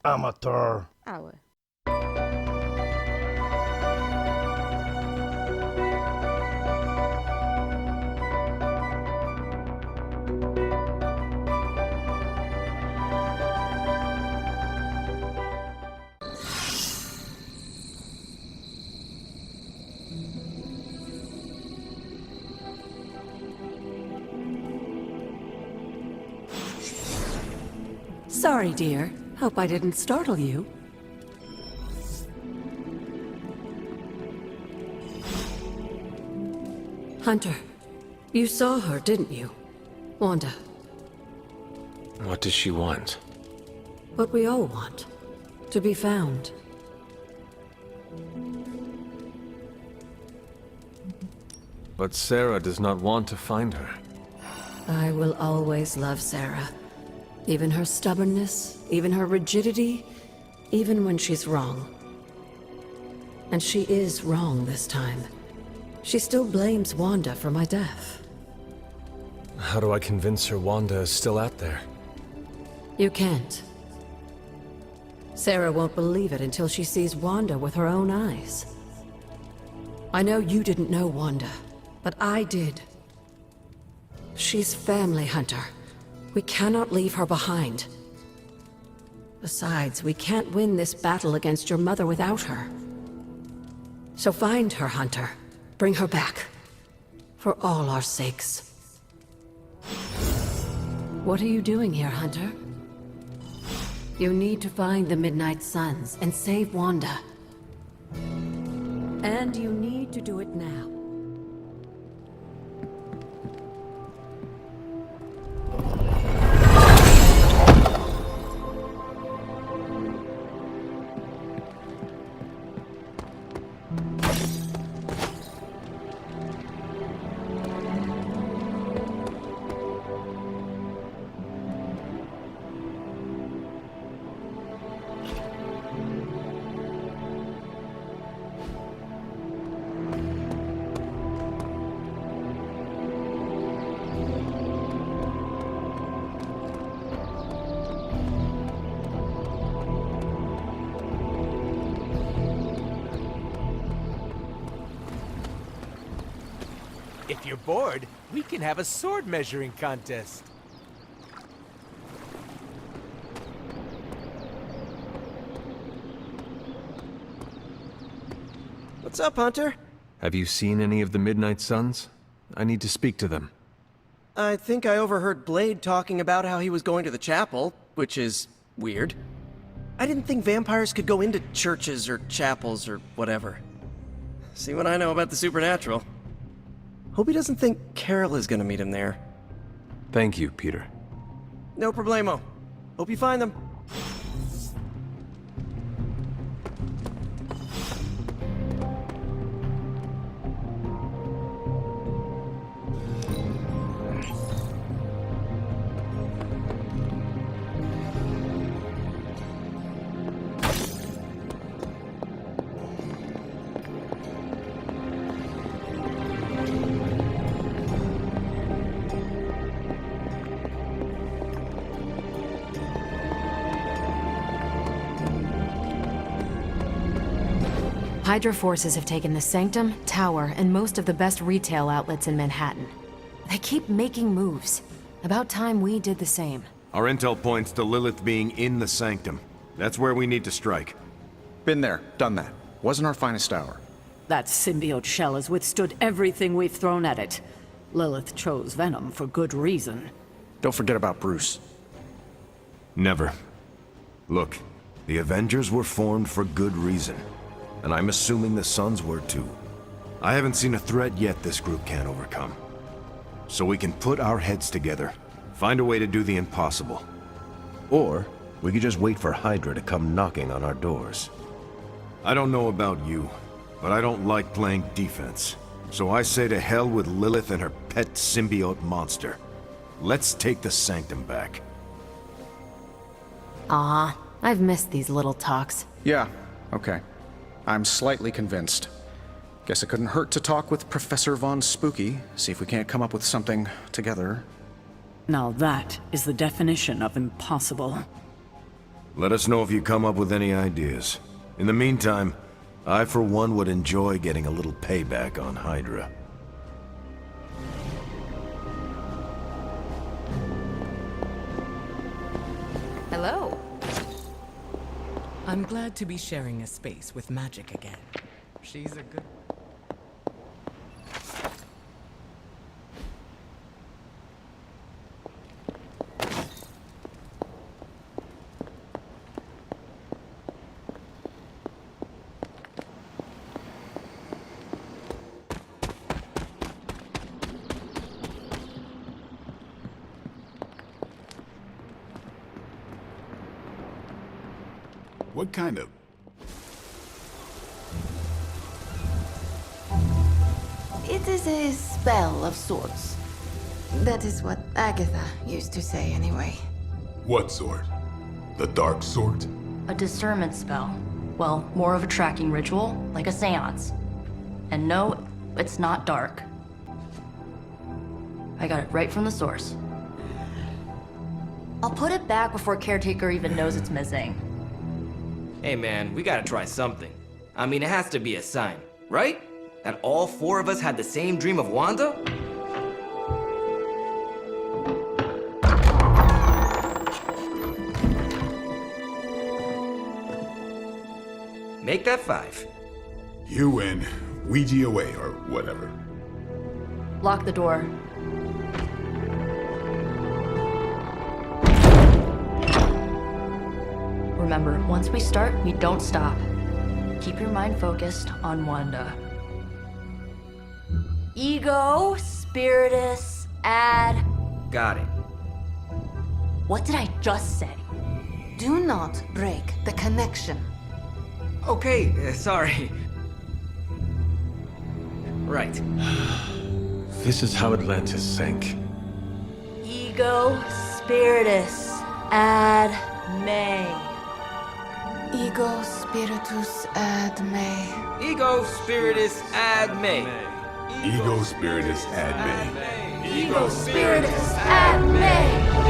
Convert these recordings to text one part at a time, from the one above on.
Amateur. Aue. Sorry, dear. Hope I didn't startle you. Hunter, you saw her, didn't you? Wanda. What does she want? What we all want. To be found. But Sarah does not want to find her. I will always love Sarah. Even her stubbornness, even her rigidity, even when she's wrong. And she is wrong this time. She still blames Wanda for my death. How do I convince her Wanda is still out there? You can't. Sarah won't believe it until she sees Wanda with her own eyes. I know you didn't know Wanda, but I did. She's family, Hunter. We cannot leave her behind. Besides, we can't win this battle against your mother without her. So find her, Hunter. Bring her back. For all our sakes. What are you doing here, Hunter? You need to find the Midnight Suns and save Wanda. And you need to do it now. If you're bored, we can have a sword measuring contest. What's up, Hunter? Have you seen any of the Midnight Suns? I need to speak to them. I think I overheard Blade talking about how he was going to the chapel, which is weird. I didn't think vampires could go into churches or chapels or whatever. See what I know about the supernatural. Hope he doesn't think Carol is gonna meet him there. Thank you, Peter. No problemo. Hope you find them. Hydra forces have taken the Sanctum, Tower, and most of the best retail outlets in Manhattan. They keep making moves. About time we did the same. Our intel points to Lilith being in the Sanctum. That's where we need to strike. Been there, done that. Wasn't our finest hour. That symbiote shell has withstood everything we've thrown at it. Lilith chose Venom for good reason. Don't forget about Bruce. Never. Look, the Avengers were formed for good reason. And I'm assuming the Suns were too. I haven't seen a threat yet this group can't overcome. So we can put our heads together, find a way to do the impossible. Or we could just wait for Hydra to come knocking on our doors. I don't know about you, but I don't like playing defense. So I say to hell with Lilith and her pet symbiote monster. Let's take the Sanctum back. Ah, I've missed these little talks. Yeah, okay. I'm slightly convinced. Guess it couldn't hurt to talk with Professor Von Spooky, see if we can't come up with something together. Now that is the definition of impossible. Let us know if you come up with any ideas. In the meantime, I for one would enjoy getting a little payback on Hydra. Hello. I'm glad to be sharing a space with magic again. She's a good... What kind of... It is a spell of sorts. That is what Agatha used to say anyway. What sort? The dark sort? A discernment spell. Well, more of a tracking ritual, like a seance. And no, it's not dark. I got it right from the source. I'll put it back before Caretaker even knows it's missing. Hey man, we gotta try something. I mean, it has to be a sign, right? That all four of us had the same dream of Wanda? Make that 5. You win. Ouija away, or whatever. Lock the door. Remember, once we start, we don't stop. Keep your mind focused on Wanda. Ego, spiritus, add... Got it. What did I just say? Do not break the connection. Okay, sorry. Right. This is how Atlantis sank. Ego, spiritus, ad me. Ego spiritus ad me. Ego spiritus ad me. Ego spiritus ad me. Ego spiritus ad me.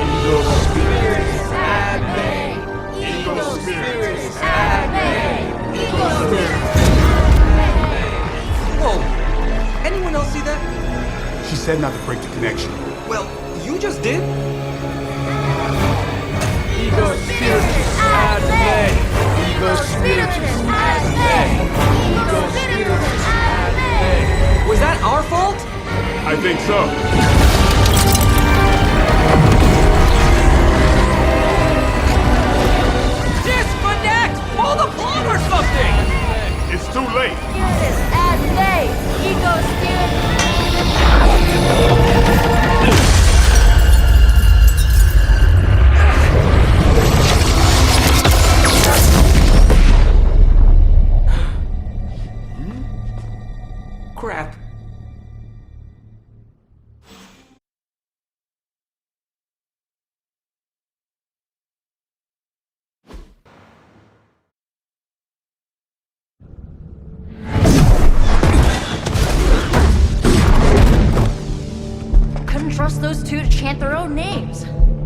Ego spiritus ad me. Ego spiritus ad me. Ego spiritus. Whoa! Anyone else see that? She said not to break the connection. Well, you just did. Ego spiritus ad me. Ego spiritus ad me. Ego spiritus ad me. Was that our fault? I think so. Disconnect! Pull the plug or something! It's too late. Spiritus ad me. Ego spiritus. Crap. Couldn't trust those two to chant their own names.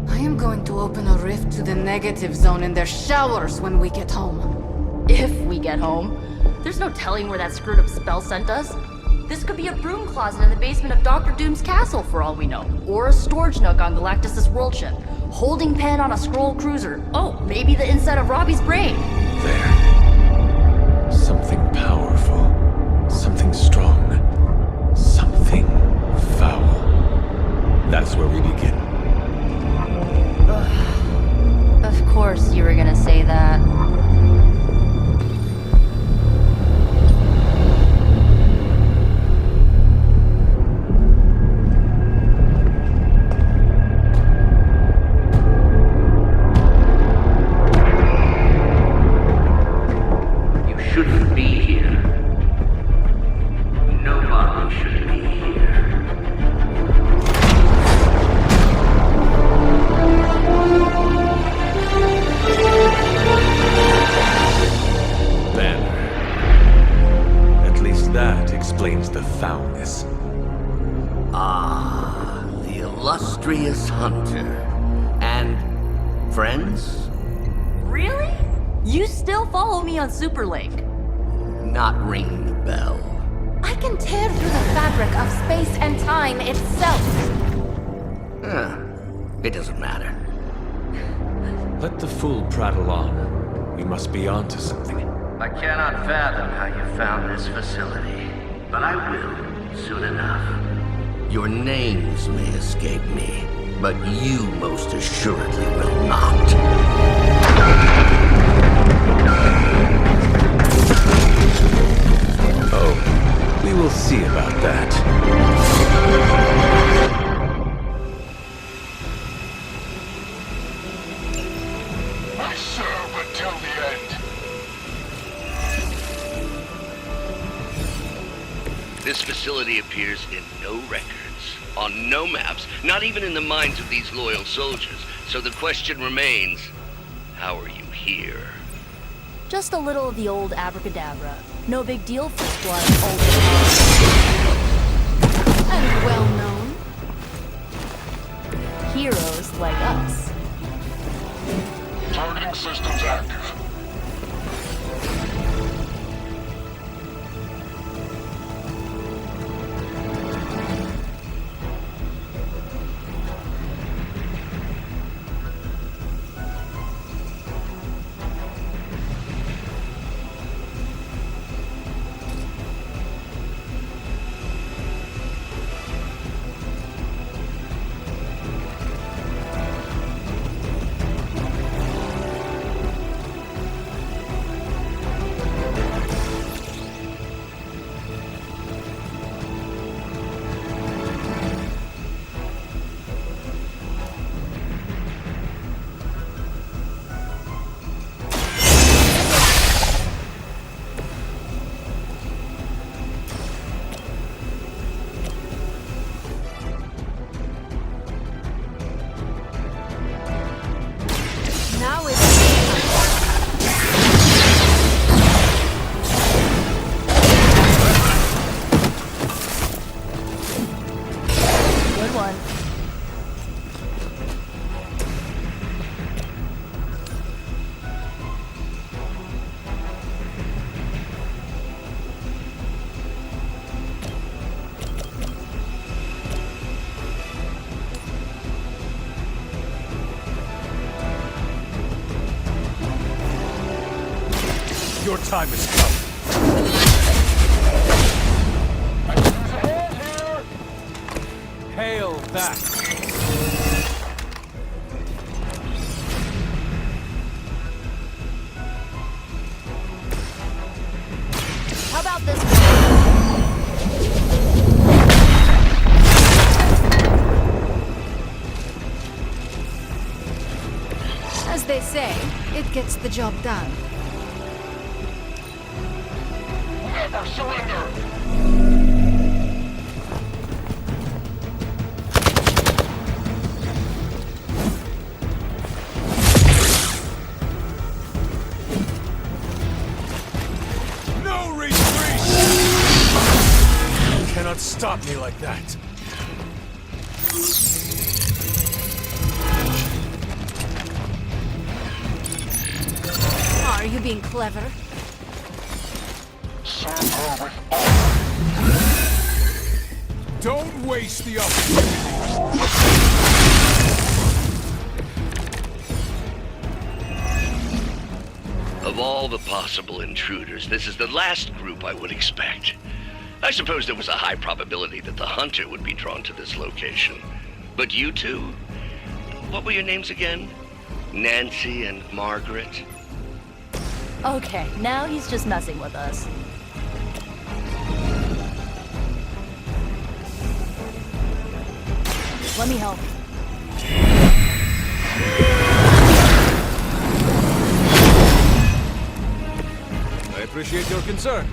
I am going to open a rift to the negative zone in their showers when we get home. If we get home. There's no telling where that screwed up spell sent us. This could be a broom closet in the basement of Dr. Doom's castle for all we know. Or a storage nook on Galactus' world ship. Holding pen on a scroll cruiser. Oh, maybe the inside of Robbie's brain. There. Something powerful. Something strong. Something foul. That's where we begin. Of course you were gonna say that. Shouldn't be here. Nobody should be here. Banner. At least that explains the foulness. Ah, the illustrious hunter. And friends? Really? You still follow me on Superlink? Not ringing the bell. I can tear through the fabric of space and time itself. It doesn't matter. Let the fool prattle on. We must be onto something. I cannot fathom how you found this facility, but I will soon enough. Your names may escape me, but you most assuredly will not. Oh, we will see about that. I serve until the end. This facility appears in no records, on no maps, not even in the minds of these loyal soldiers. So the question remains, how are you here? Just a little of the old abracadabra. No big deal for squad old. And well known. Heroes like us. Targeting systems active. Your time has come. Hail back. How about this? As they say, it gets the job done. Never surrender! No retreat! You cannot stop me like that. Are you being clever? Serve her with honor. Don't waste the opportunity. Of all the possible intruders, this is the last group I would expect. I suppose there was a high probability that the hunter would be drawn to this location. But you two? What were your names again? Nancy and Margaret? Okay, now he's just messing with us. Let me help. I appreciate your concern.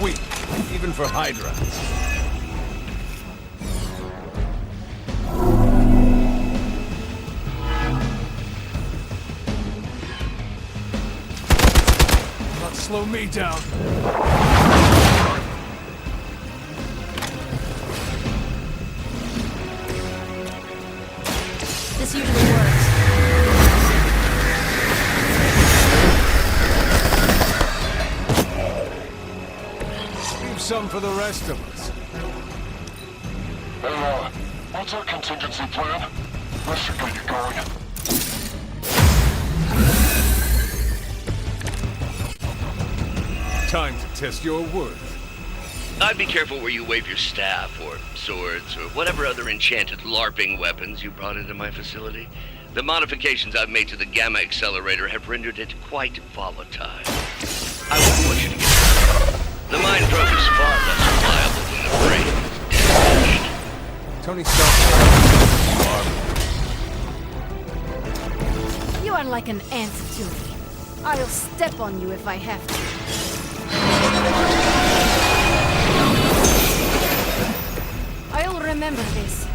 Weak, even for Hydra. Not slow me down. This usually works. Leave some for the rest of us. Hey, what's our contingency plan? This should get you going. Time to test your worth. I'd be careful where you wave your staff, or swords, or whatever other enchanted LARPing weapons you brought into my facility. The modifications I've made to the Gamma Accelerator have rendered it quite volatile. I wouldn't want you to get hurt. The mind probe is far less reliable than the brain. Tony Stark. You are like an ant to me. I'll step on you if I have to. I'll remember this.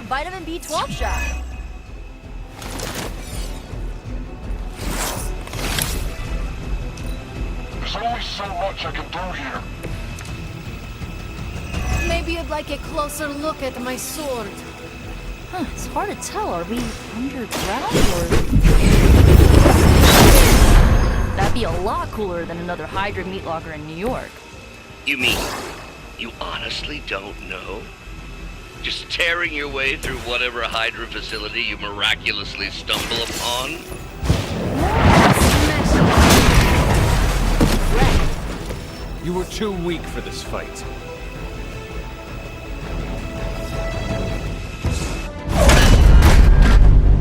Vitamin B12 shot. There's only so much I can do here. Maybe you'd like a closer look at my sword. Huh, it's hard to tell. Are we underground or... That'd be a lot cooler than another Hydra meat locker in New York. You mean, you honestly don't know? Just tearing your way through whatever Hydra facility you miraculously stumble upon? You were too weak for this fight.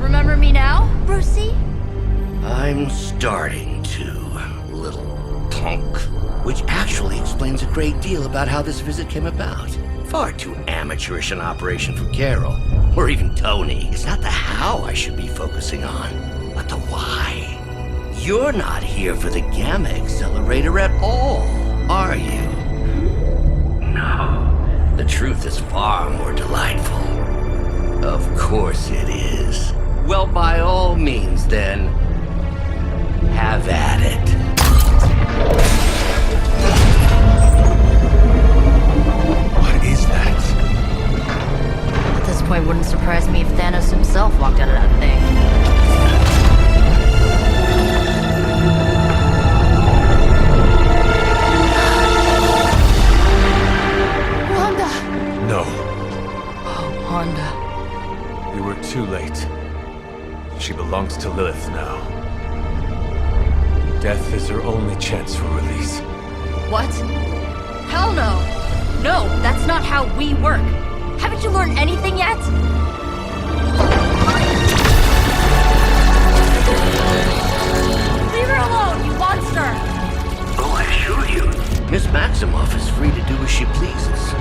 Remember me now, Brucey? I'm starting to, little punk. Which actually explains a great deal about how this visit came about. Far too amateurish an operation for Carol, or even Tony. It's not the how I should be focusing on, but the why. You're not here for the Gamma Accelerator at all, are you? No. The truth is far more delightful. Of course it is. Well, by all means, then, have at it. At this point, wouldn't surprise me if Thanos himself walked out of that thing. Wanda! No. Oh, Wanda. We were too late. She belongs to Lilith now. Death is her only chance for release. What? Hell no! No, that's not how we work. Haven't you learned anything yet? Leave her alone, you monster! Oh, I assure you, Miss Maximoff is free to do as she pleases.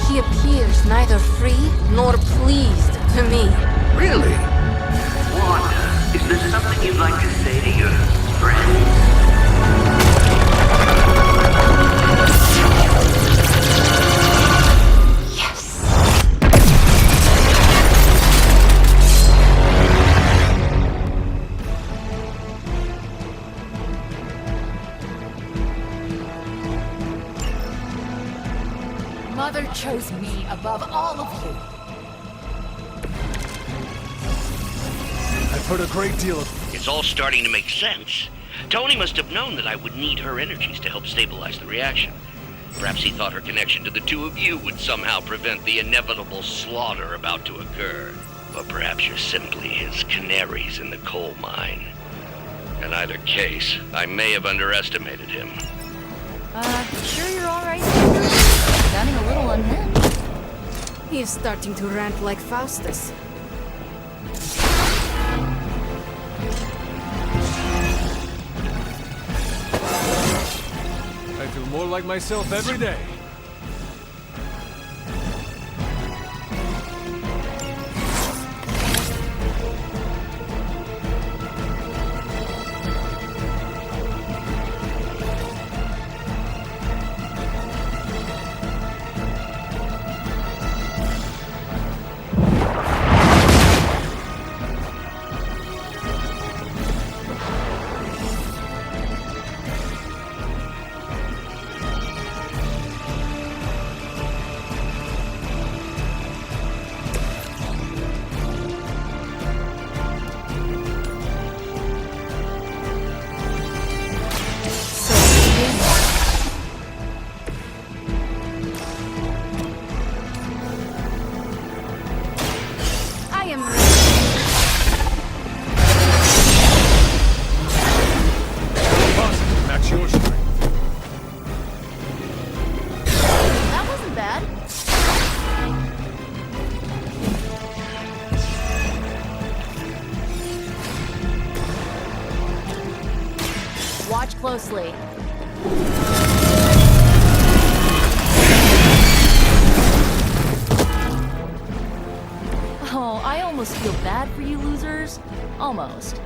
She appears neither free nor pleased to me. Really? Wanda, is there something you'd like to say to your friends? chose me above all of you. I've heard a great deal of... It's all starting to make sense. Tony must have known that I would need her energies to help stabilize the reaction. Perhaps he thought her connection to the two of you would somehow prevent the inevitable slaughter about to occur. Or perhaps you're simply his canaries in the coal mine. In either case, I may have underestimated him. Sure you're alright, Xander? Sounding a little unhinged. He is starting to rant like Faustus. I feel more like myself every day. Watch closely. Oh, I almost feel bad for you losers. Almost.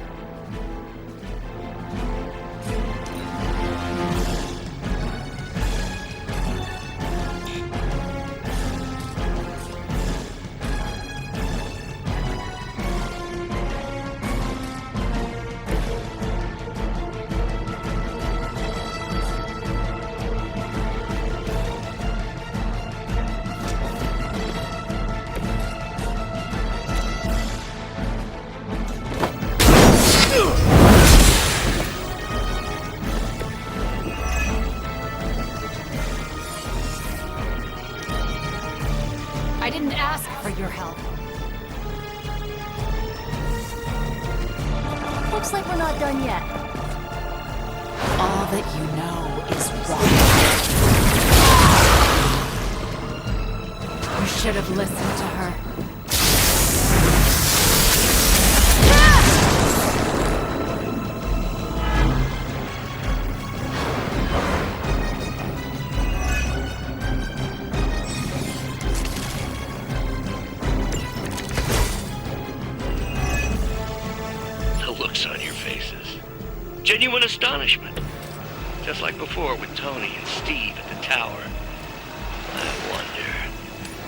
I didn't ask for your help. Looks like we're not done yet. All that you know is wrong. You should have listened to her. Genuine astonishment. Just like before with Tony and Steve at the tower. I wonder,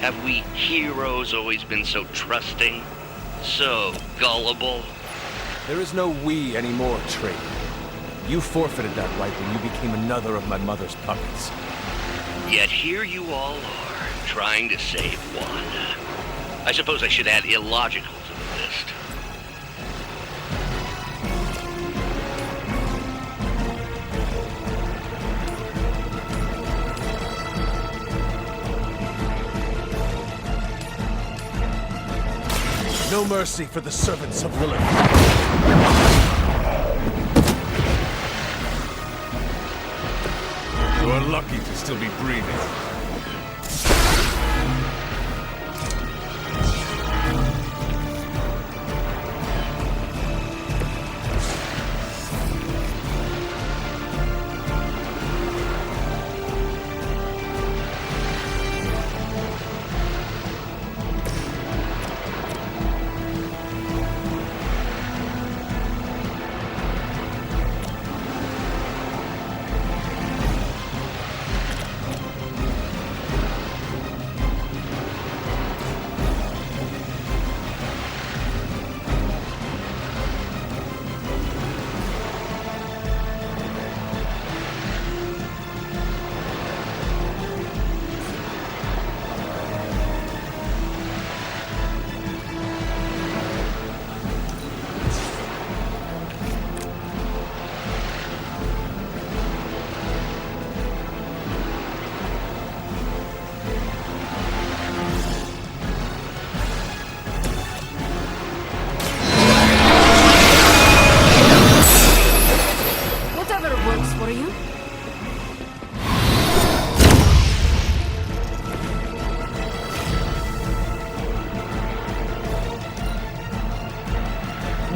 have we heroes always been so trusting? So gullible? There is no we anymore, traitor. You forfeited that right when you became another of my mother's puppets. Yet here you all are, trying to save Wanda. I suppose I should add illogical to the list. No mercy for the servants of Lilith. You are lucky to still be breathing.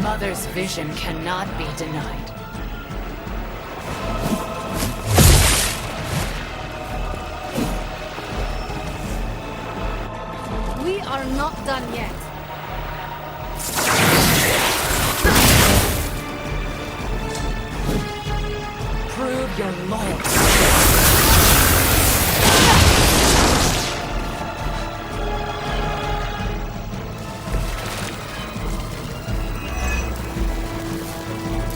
Mother's vision cannot be denied. We are not done yet. Prove your loyalty.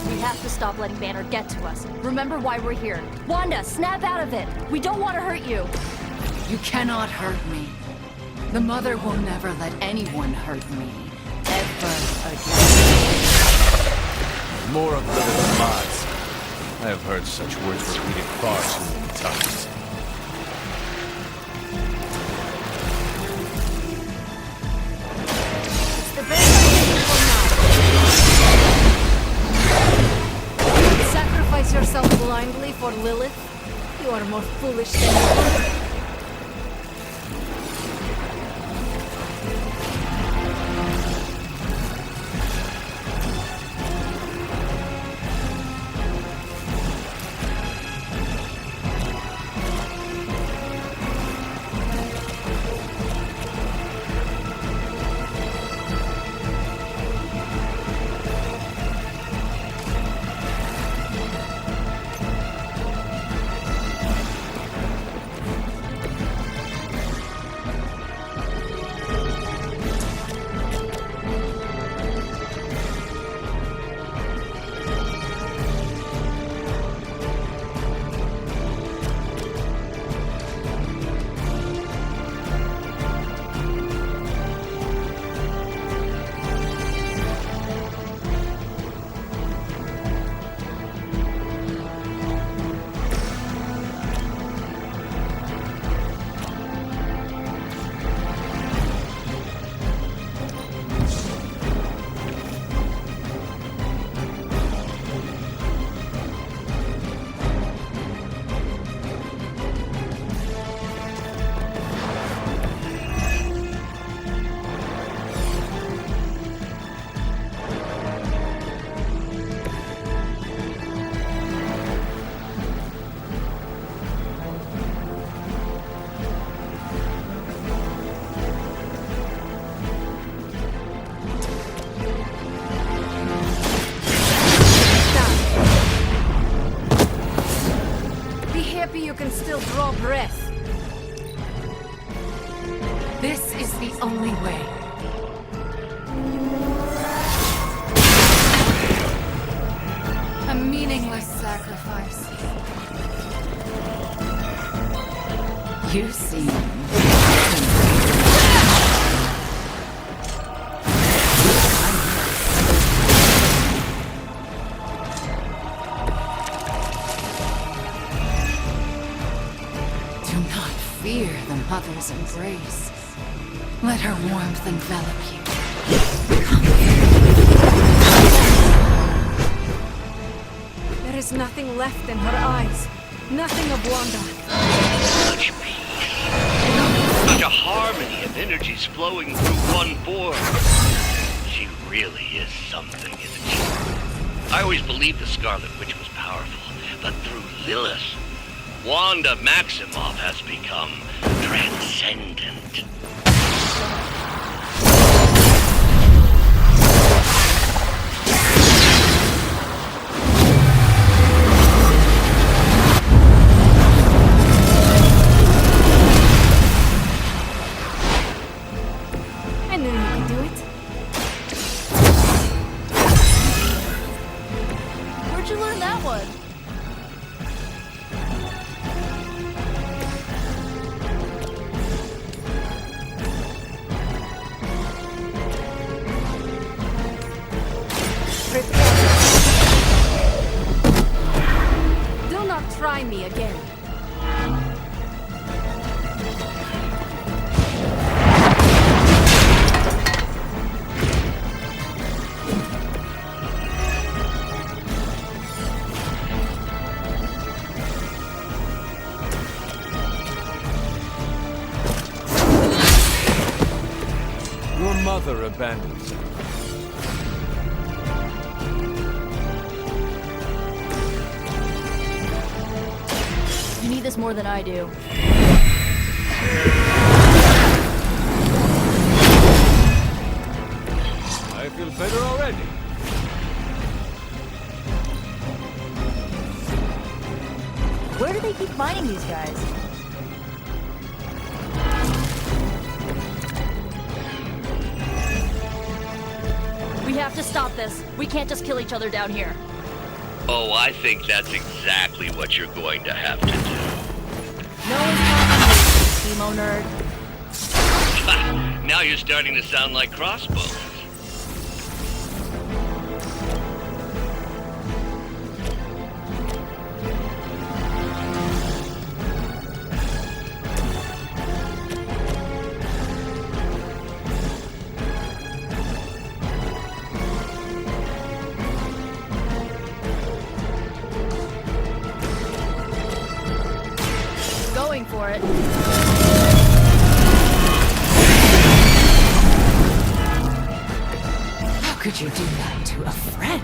We have to stop letting Banner get to us. Remember why we're here. Wanda, snap out of it. We don't want to hurt you. You cannot hurt me. The Mother will never let anyone hurt me. Ever again. More of Lilith's lies. I have heard such words repeated far too many times. The best for now. Sacrifice yourself blindly for Lilith? You are more foolish than you are. You can still draw breath. This is the only way. A meaningless sacrifice. You seem... Fear the Mother's embrace. Let her warmth envelop you. There is nothing left in her eyes. Nothing of Wanda. Such peace. Such a harmony of energies flowing through one form. She really is something, isn't she? I always believed the Scarlet Witch was powerful, but through Lilith, Wanda Maximoff has become transcendent. I knew you could do it. Where'd you learn that one? Do not try me again. Your mother abandons you. this more than I do. I feel better already. Where do they keep finding these guys? We have to stop this. We can't just kill each other down here. Oh, I think that's exactly what you're going to have to do. No one's talking to me, emo nerd. Now you're starting to sound like Crossbones. Going for it. How could you do that to a friend?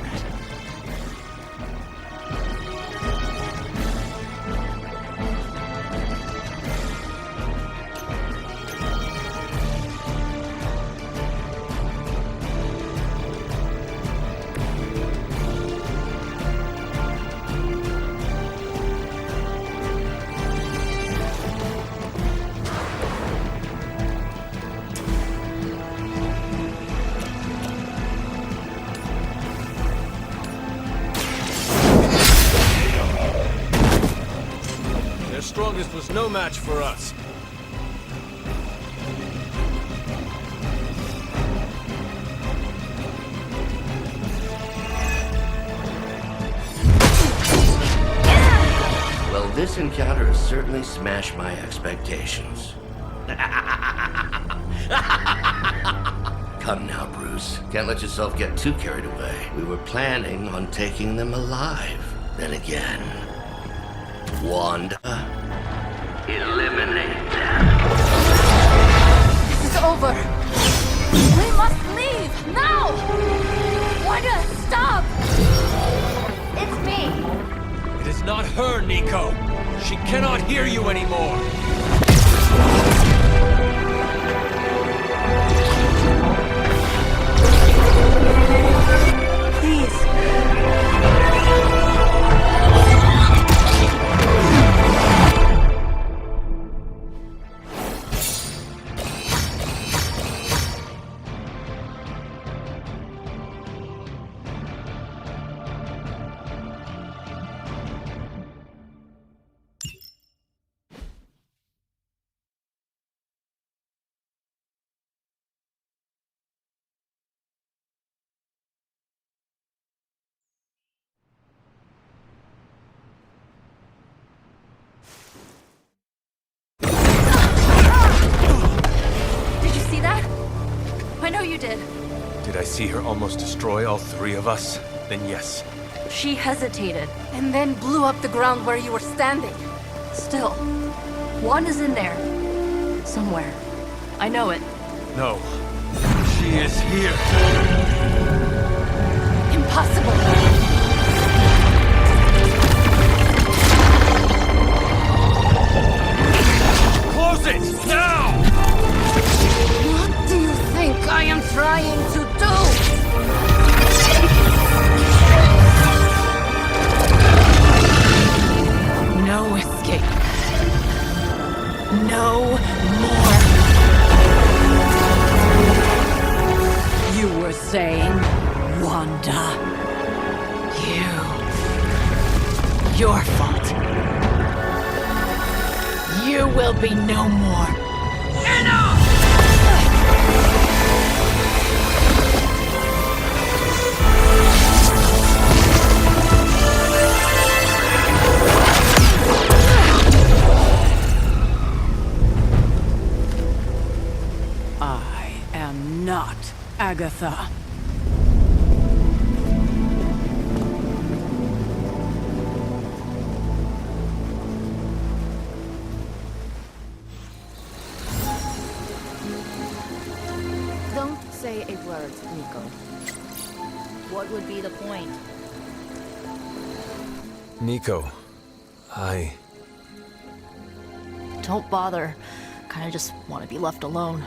Their strongest was no match for us. Well, this encounter has certainly smashed my expectations. Come now, Bruce. Can't let yourself get too carried away. We were planning on taking them alive. Then again, Wanda, eliminate them. This is over. We must leave now. Wanda, stop. It's me. It is not her, Nico. She cannot hear you anymore. Please. I know you did. Did I see her almost destroy all three of us? Then yes. She hesitated. And then blew up the ground where you were standing. Still, Wanda's in there. Somewhere. I know it. No. She is here. Impossible. Close it! Now! What do you think I am trying to do? No escape. No more. You were saying, Wanda. Your fault. You will be no more. Enough! I am not Agatha. Don't say a word, Nico. What would be the point? Nico, Don't bother. Kinda just want to be left alone.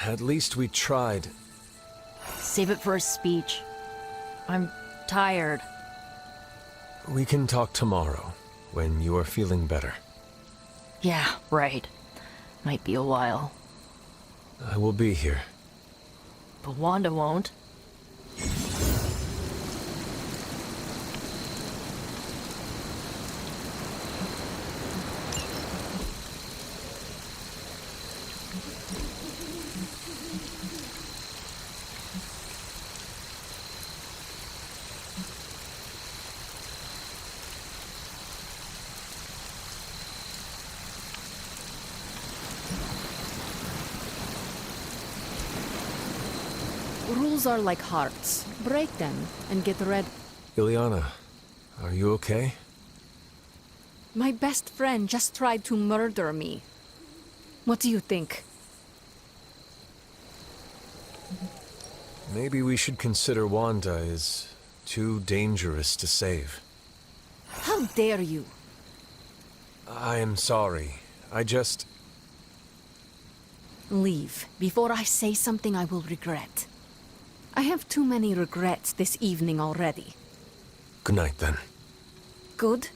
At least we tried. Save it for a speech. I'm tired. We can talk tomorrow, when you are feeling better. Yeah, right. Might be a while. I will be here. But Wanda won't. Rules are like hearts. Break them and get red. Ileana, are you okay? My best friend just tried to murder me. What do you think? Maybe we should consider Wanda is too dangerous to save. How dare you? I am sorry. I just... Leave before I say something I will regret. I have too many regrets this evening already. Good night, then. Good?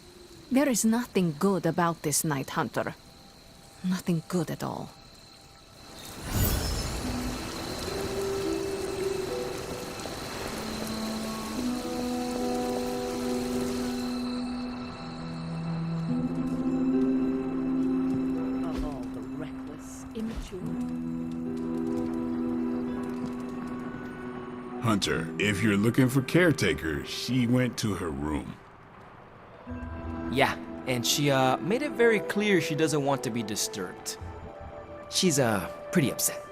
There is nothing good about this night, Hunter. Nothing good at all. Of all the reckless, immature... Hunter, if you're looking for Caretaker, she went to her room. Yeah, and she made it very clear she doesn't want to be disturbed. She's pretty upset.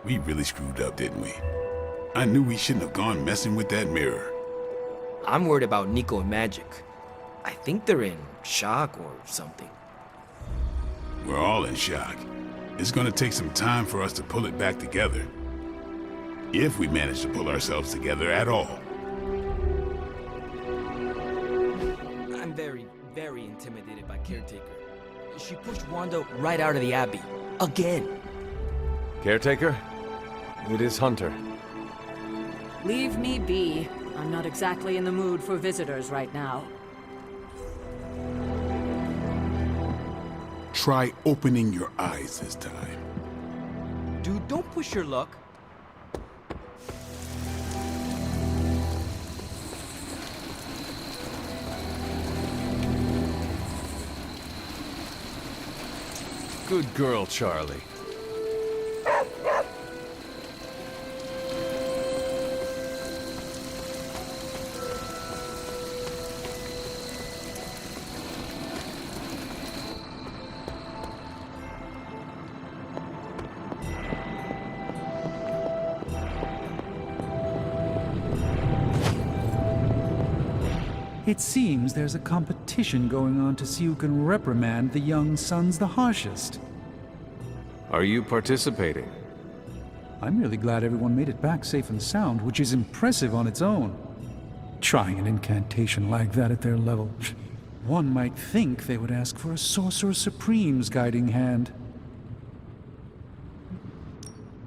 We really screwed up, didn't we? I knew we shouldn't have gone messing with that mirror. I'm worried about Nico and Magic. I think they're in shock or something. We're all in shock. It's gonna take some time for us to pull it back together. If we manage to pull ourselves together at all. I'm very, very intimidated by Caretaker. She pushed Wanda right out of the Abbey. Again. Caretaker? It is Hunter. Leave me be. I'm not exactly in the mood for visitors right now. Try opening your eyes this time. Dude, don't push your luck. Good girl, Charlie. It seems there's a competition going on to see who can reprimand the young sons the harshest. Are you participating? I'm really glad everyone made it back safe and sound, which is impressive on its own. Trying an incantation like that at their level. One might think they would ask for a Sorcerer Supreme's guiding hand.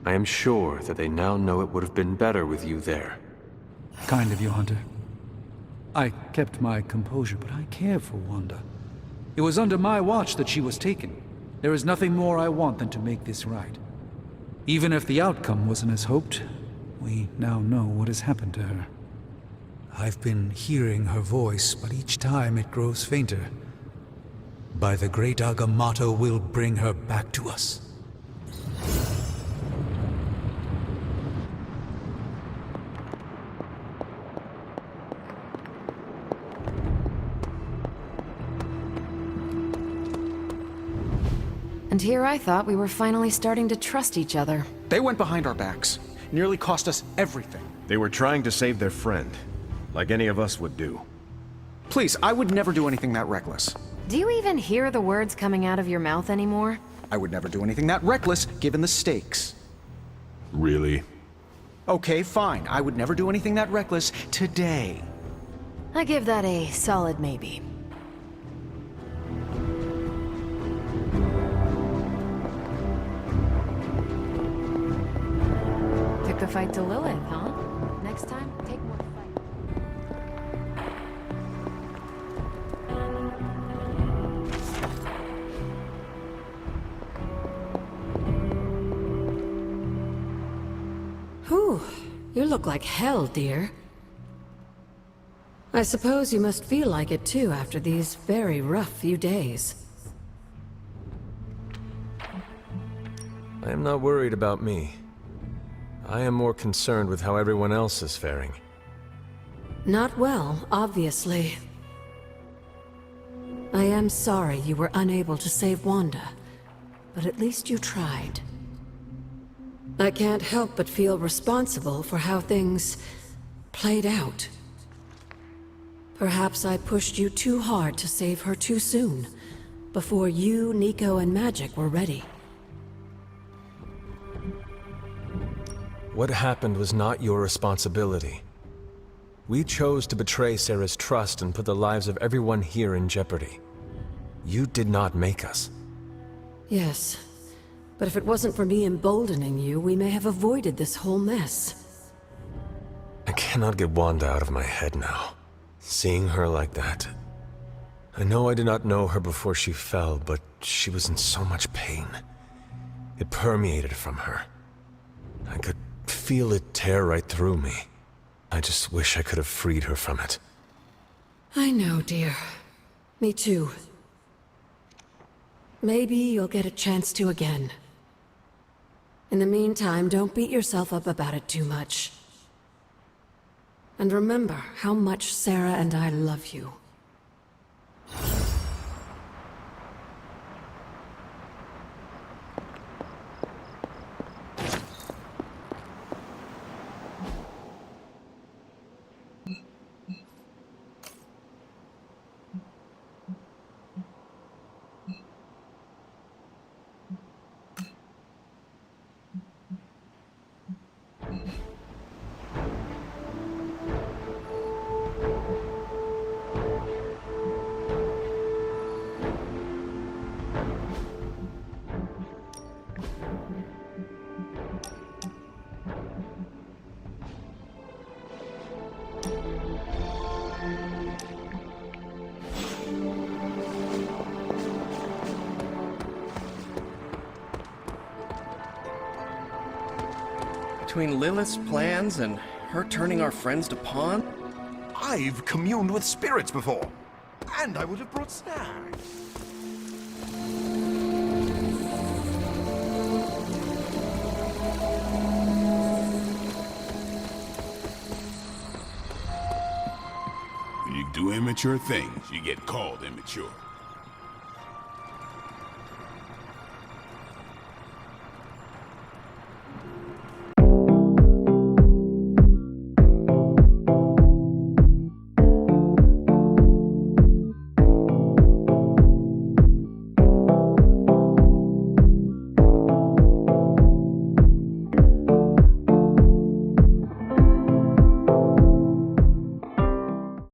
I am sure that they now know it would have been better with you there. Kind of you, Hunter. I kept my composure, but I care for Wanda. It was under my watch that she was taken. There is nothing more I want than to make this right. Even if the outcome wasn't as hoped, we now know what has happened to her. I've been hearing her voice, but each time it grows fainter. By the great Agamotto will bring her back to us. And here I thought we were finally starting to trust each other. They went behind our backs. Nearly cost us everything. They were trying to save their friend, like any of us would do. Please, I would never do anything that reckless. Do you even hear the words coming out of your mouth anymore? I would never do anything that reckless, given the stakes. Really? Okay, fine. I would never do anything that reckless today. I give that a solid maybe. Took the fight to Lilith, huh? Next time, take more fight. Whew, you look like hell, dear. I suppose you must feel like it too after these very rough few days. I am not worried about me. I am more concerned with how everyone else is faring. Not well, obviously. I am sorry you were unable to save Wanda, but at least you tried. I can't help but feel responsible for how things played out. Perhaps I pushed you too hard to save her too soon, before you, Nico, and Magic were ready. What happened was not your responsibility. We chose to betray Sarah's trust and put the lives of everyone here in jeopardy. You did not make us. Yes, but if it wasn't for me emboldening you, we may have avoided this whole mess. I cannot get Wanda out of my head now. Seeing her like that. I know I did not know her before she fell, but she was in so much pain. It permeated from her. I could feel it tear right through me. I just wish I could have freed her from it. I know, dear. Me too. Maybe you'll get a chance to again. In the meantime, don't beat yourself up about it too much. And remember how much Sarah and I love you. Between Lilith's plans and her turning our friends to pawn? I've communed with spirits before. And I would have brought snacks. When you do immature things, you get called immature.